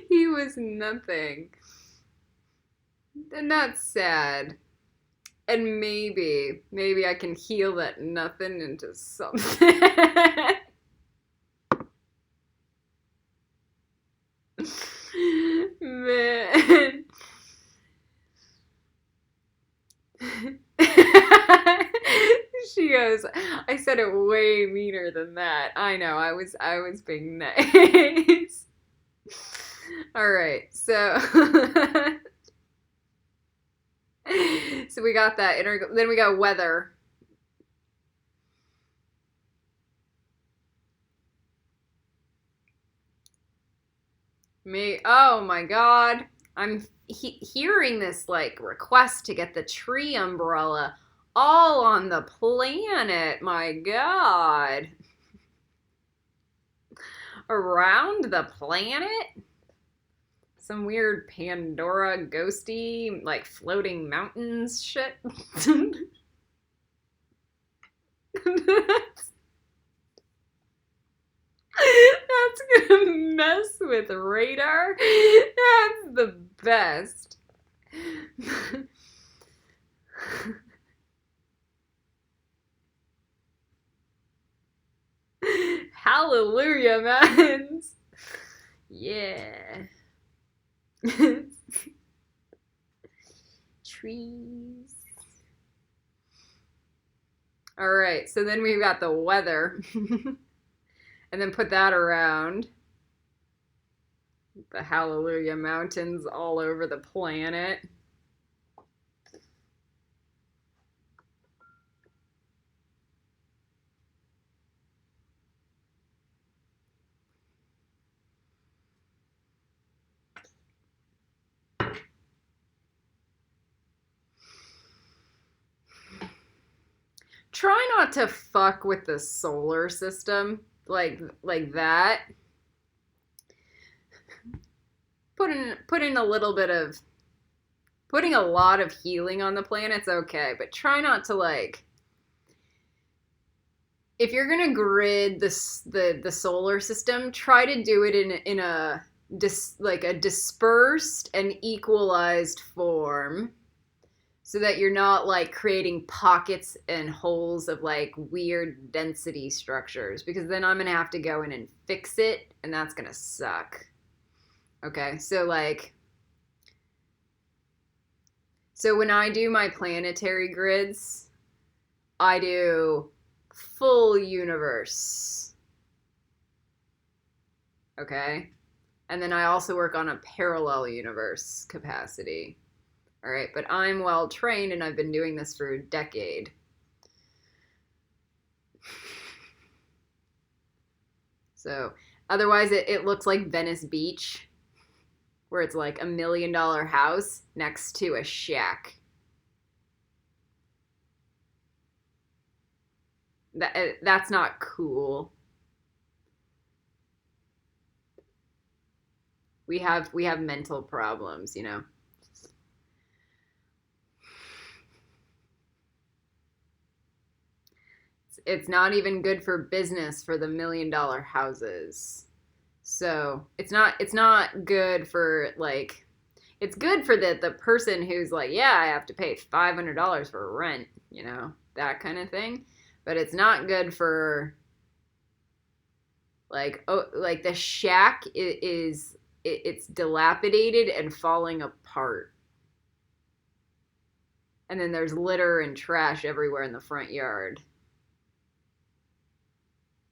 he was nothing. And that's sad. And maybe I can heal that nothing into something. Man. She goes, I said it way meaner than that. I know, I was being nice. All right, so so we got that then we got weather. Me, oh my God. I'm hearing this like request to get the tree umbrella all on the planet. My God. Around the planet? Some weird Pandora ghosty, like floating mountains shit. That's gonna mess with radar. That's the best. Hallelujah, man. Yeah. Trees. All right, so then we've got the weather. And then put that around the Hallelujah Mountains all over the planet. Try not to fuck with the solar system like that. Putting a little bit of putting a lot of healing on the planet's okay, but try not to like if you're gonna grid the solar system, try to do it in a dispersed and equalized form, so that you're not like creating pockets and holes of like weird density structures, because then I'm gonna have to go in and fix it, and that's gonna suck. Okay, so when I do my planetary grids, I do full universe. Okay? And then I also work on a parallel universe capacity. All right, but I'm well trained and I've been doing this for a decade. So otherwise it looks like Venice Beach, where it's like $1 million house next to a shack. That's not cool. We have mental problems, you know. It's not even good for business for the $1 million houses. So it's not good for like, it's good for the person who's like, yeah, I have to pay $500 for rent, you know, that kind of thing. But it's not good for like, oh, like the shack it's dilapidated and falling apart. And then there's litter and trash everywhere in the front yard.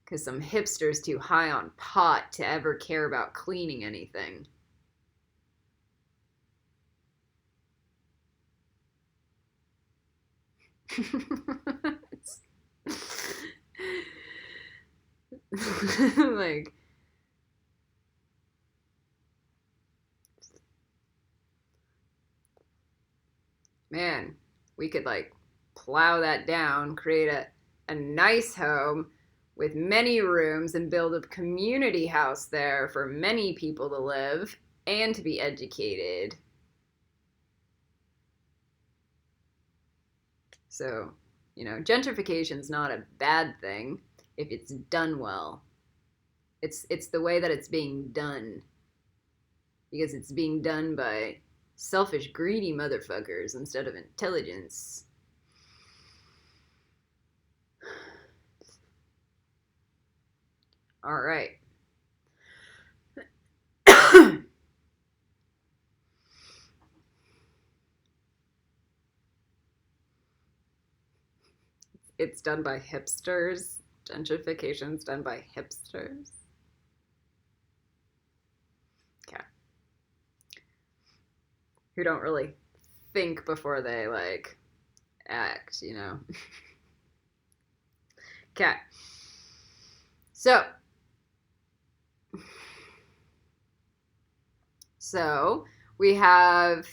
Because some hipster's too high on pot to ever care about cleaning anything. Like, man, we could like plow that down, create a nice home with many rooms, and build a community house there for many people to live and to be educated. So, you know, gentrification's not a bad thing if it's done well. It's the way that it's being done. Because it's being done by selfish, greedy motherfuckers instead of intelligence. All right. It's done by hipsters. Gentrification's done by hipsters. Okay. Who don't really think before they like act, you know. Okay. So we have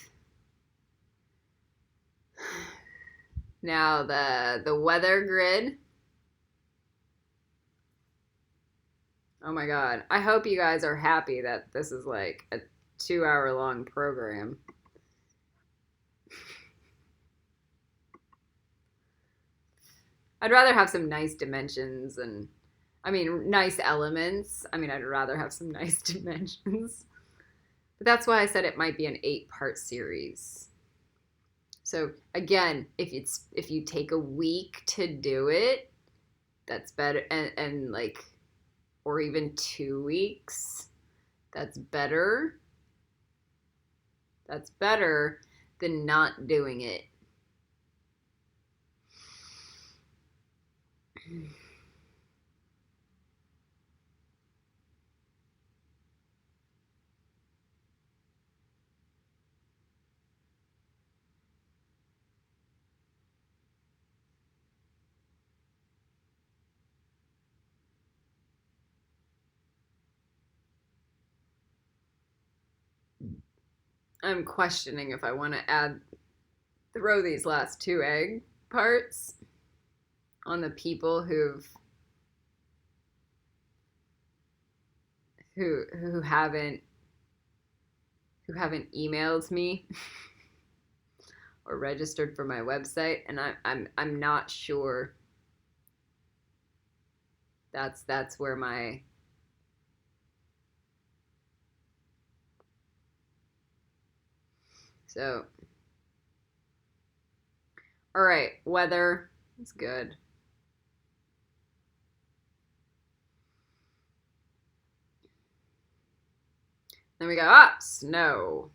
now the weather grid. Oh my god. I hope you guys are happy that this is like a 2-hour long program. I'd rather have some nice dimensions and nice elements. I'd rather have some nice dimensions. But that's why I said it might be an 8-part series. So again, if you take a week to do it, that's better, and like, or even 2 weeks, that's better. That's better than not doing it. I'm questioning if I want to throw these last 2 egg parts on the people who haven't emailed me or registered for my website, and I'm not sure that's where my so all right, weather is good. Then we go snow.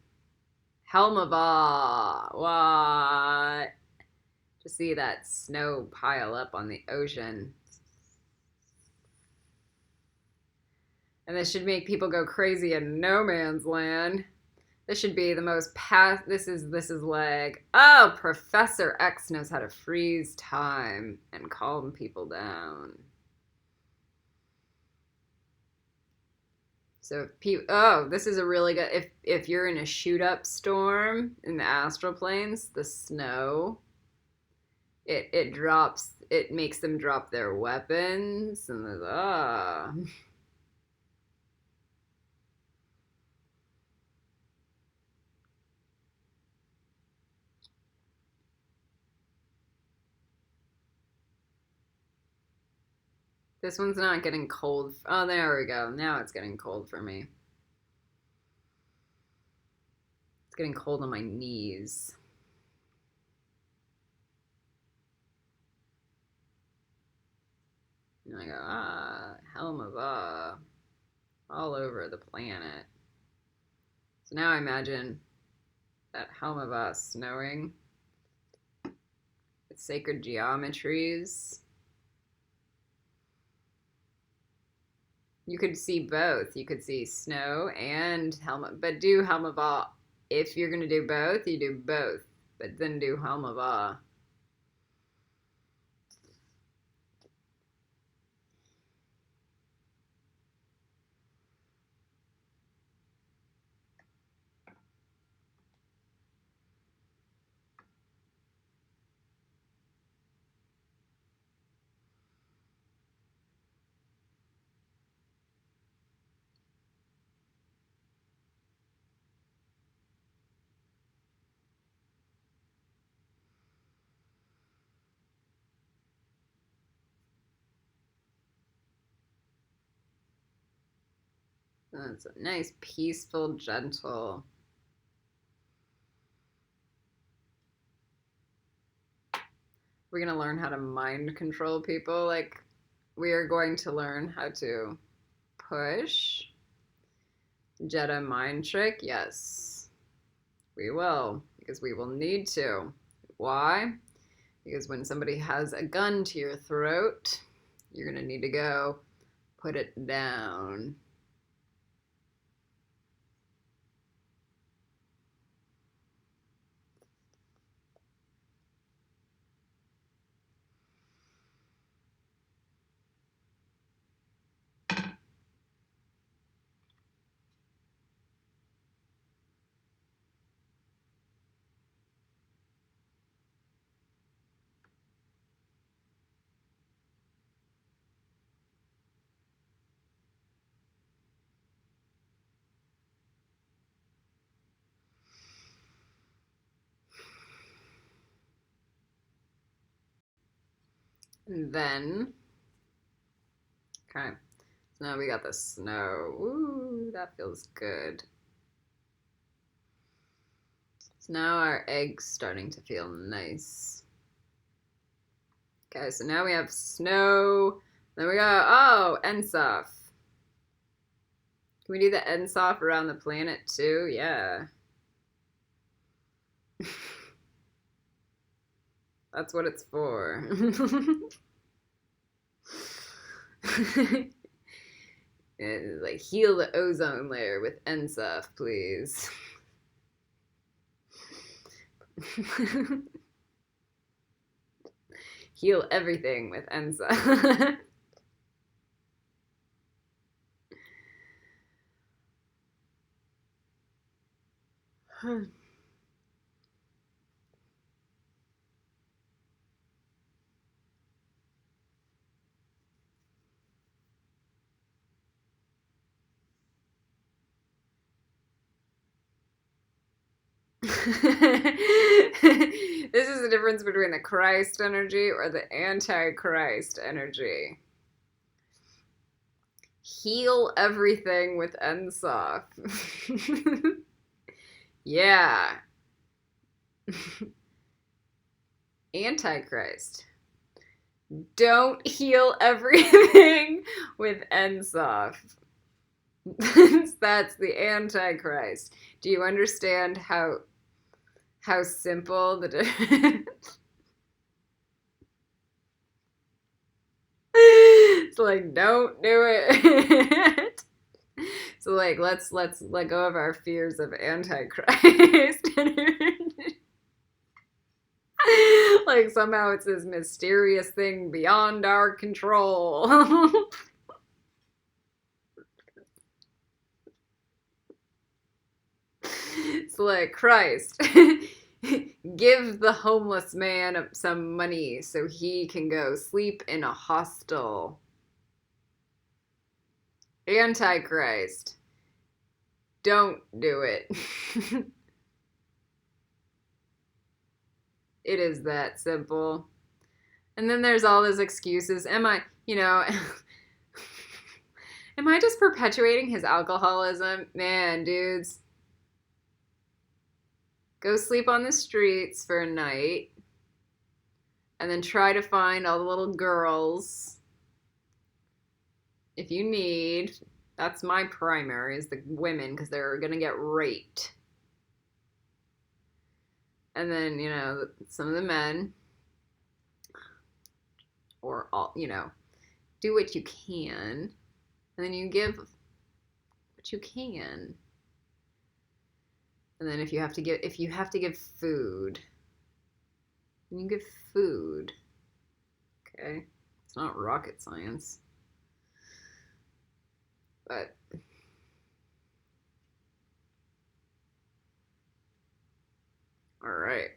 Helmava. What? To see that snow pile up on the ocean. And this should make people go crazy in no man's land. This should be the most this is like, oh, Professor X knows how to freeze time and calm people down. So this is a really good, if you're in a shoot up storm in the astral planes, the snow, it drops, it makes them drop their weapons, and there's This one's not getting cold. Oh, there we go. Now it's getting cold for me. It's getting cold on my knees. And I go, helm of all over the planet. So now I imagine that helm of snowing. With sacred geometries. You could see both. You could see snow and helm, but do helm of awe. If you're gonna do both, you do both, but then do helm of awe. That's a nice, peaceful, gentle. We're gonna learn how to mind control people. Like, we are going to learn how to push. Jedi mind trick, yes. We will, because we will need to. Why? Because when somebody has a gun to your throat, you're going to need to go put it down. And then, okay, so now we got the snow. Ooh, that feels good. So now our egg's starting to feel nice. Okay, so now we have snow. Then we got, oh, Ensof. Can we do the Ensof around the planet too? Yeah. That's what it's for. Like, heal the ozone layer with Ensof, please. Heal everything with Ensof. This is the difference between the Christ energy or the Antichrist energy. Heal everything with Ensof. Yeah. Antichrist. Don't heal everything with Ensof. That's the Antichrist. Do you understand how simple the It's like, don't do it. So like, let's let go of our fears of Antichrist. Like somehow it's this mysterious thing beyond our control. It's like, Christ, give the homeless man some money so he can go sleep in a hostel. Antichrist, don't do it. It is that simple. And then there's all those excuses. Am I just perpetuating his alcoholism? Man, dudes. Go sleep on the streets for a night. And then try to find all the little girls. If you need. That's my primary, is the women, because they're going to get raped. And then, some of the men. Or all, do what you can. And then you give what you can. And then if you have to give food, then you give food. Okay? It's not rocket science. But all right.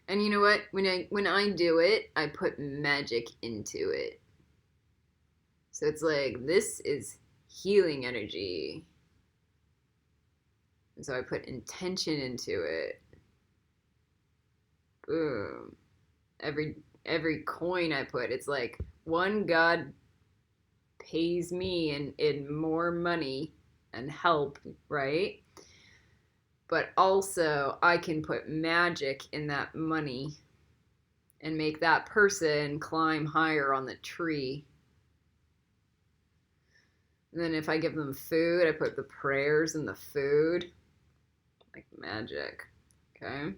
And you know what? When I do it, I put magic into it. So it's like, this is healing energy. And so I put intention into it. Boom. Every coin I put, it's like, one, God pays me in more money and help, right? But also, I can put magic in that money and make that person climb higher on the tree. And then if I give them food, I put the prayers in the food. Like magic. Okay.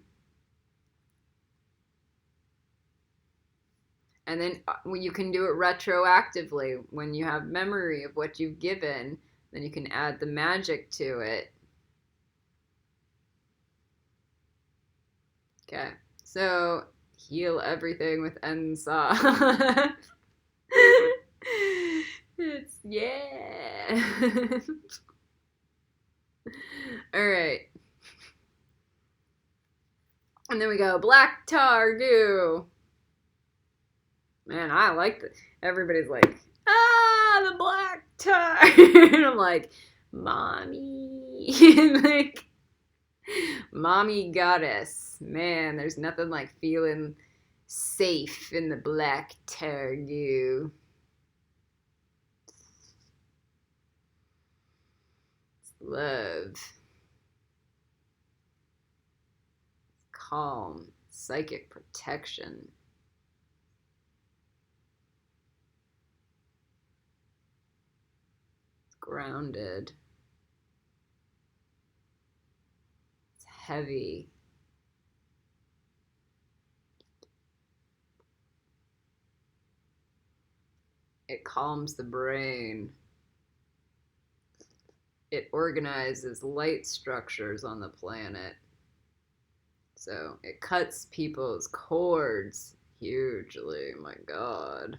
And then you can do it retroactively. When you have memory of what you've given, then you can add the magic to it. Okay. So heal everything with Ensa. It's, yeah. All right. And then we go black tar goo. Man, I like it. Everybody's like, the black tar. And I'm like, mommy. Like, mommy goddess. Man, there's nothing like feeling safe in the black tar goo. Love. Calm. Psychic protection. Grounded. It's heavy. It calms the brain. It organizes light structures on the planet. So it cuts people's cords hugely. My God.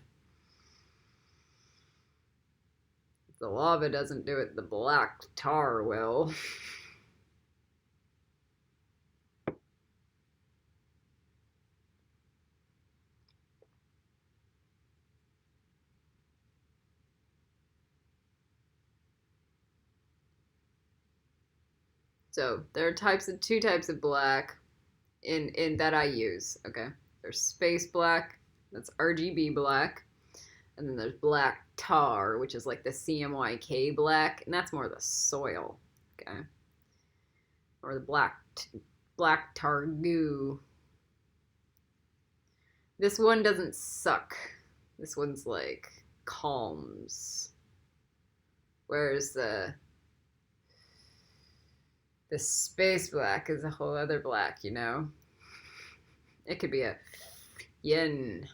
If the lava doesn't do it, the black tar will. So there are two types of black in that I use. Okay, there's space black, that's RGB black, and then there's black tar, which is like the CMYK black, and that's more the soil. Okay, or the black tar goo. This one doesn't suck. This one's like calms, whereas the space black is a whole other black, you know? It could be a yin.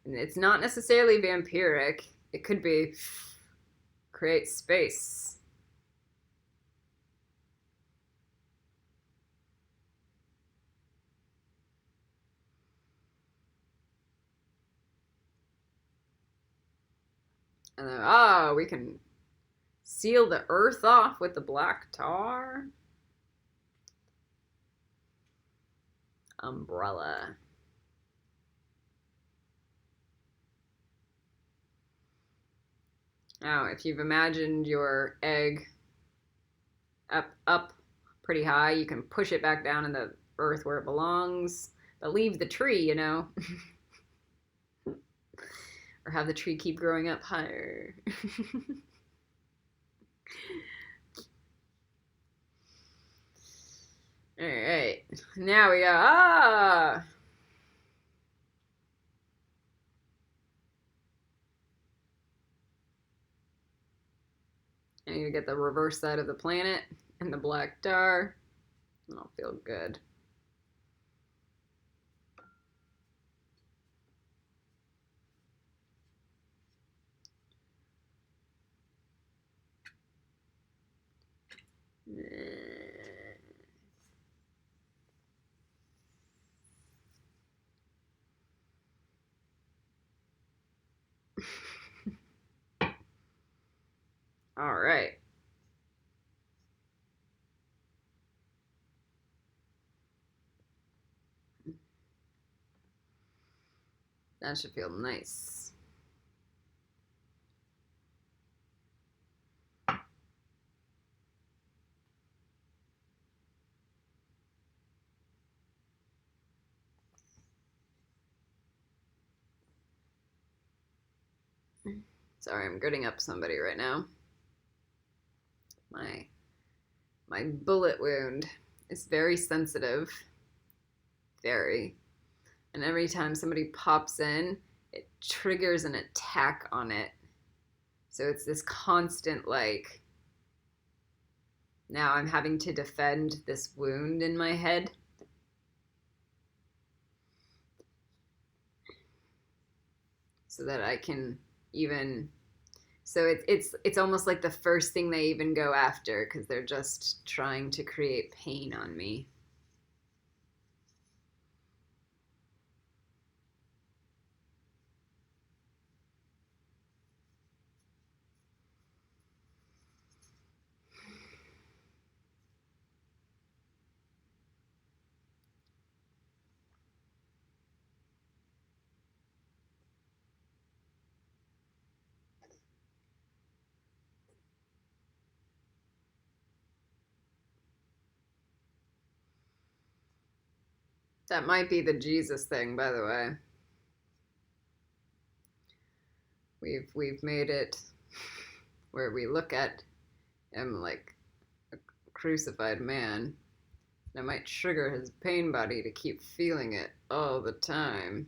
And it's not necessarily vampiric. It could be create space. And then, we can seal the earth off with the black tar. Umbrella. Now, if you've imagined your egg up pretty high, you can push it back down in the earth where it belongs, but leave the tree, you know? Or have the tree keep growing up higher. All right, now we go, I need to get the reverse side of the planet and the black tar, and I'll feel good. All right. That should feel nice. Sorry, I'm girding up somebody right now. My bullet wound is very sensitive. Very. And every time somebody pops in, it triggers an attack on it. So it's this constant, like, now I'm having to defend this wound in my head. So that I can even, so it's almost like the first thing they even go after, because they're just trying to create pain on me. That might be the Jesus thing, by the way. We've made it where we look at him like a crucified man. That might trigger his pain body to keep feeling it all the time,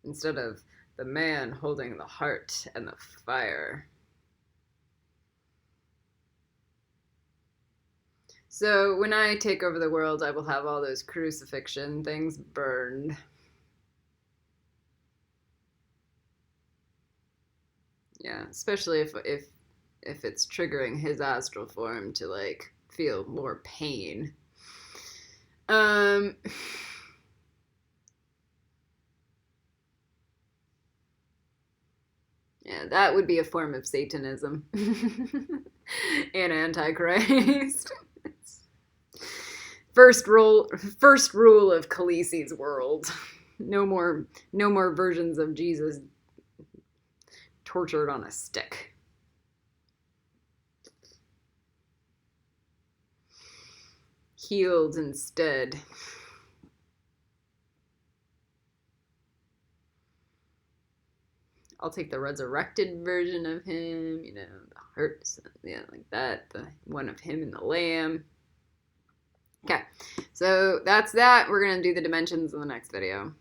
instead of the man holding the heart and the fire. So when I take over the world, I will have all those crucifixion things burned. Yeah, especially if it's triggering his astral form to like feel more pain. Yeah, that would be a form of Satanism and Antichrist. First rule of Khaleesi's world. No more versions of Jesus tortured on a stick. Healed instead. I'll take the resurrected version of him, you know, the hearts, yeah, like that, the one of him and the lamb. Okay, so that's that. We're going to do the dimensions in the next video.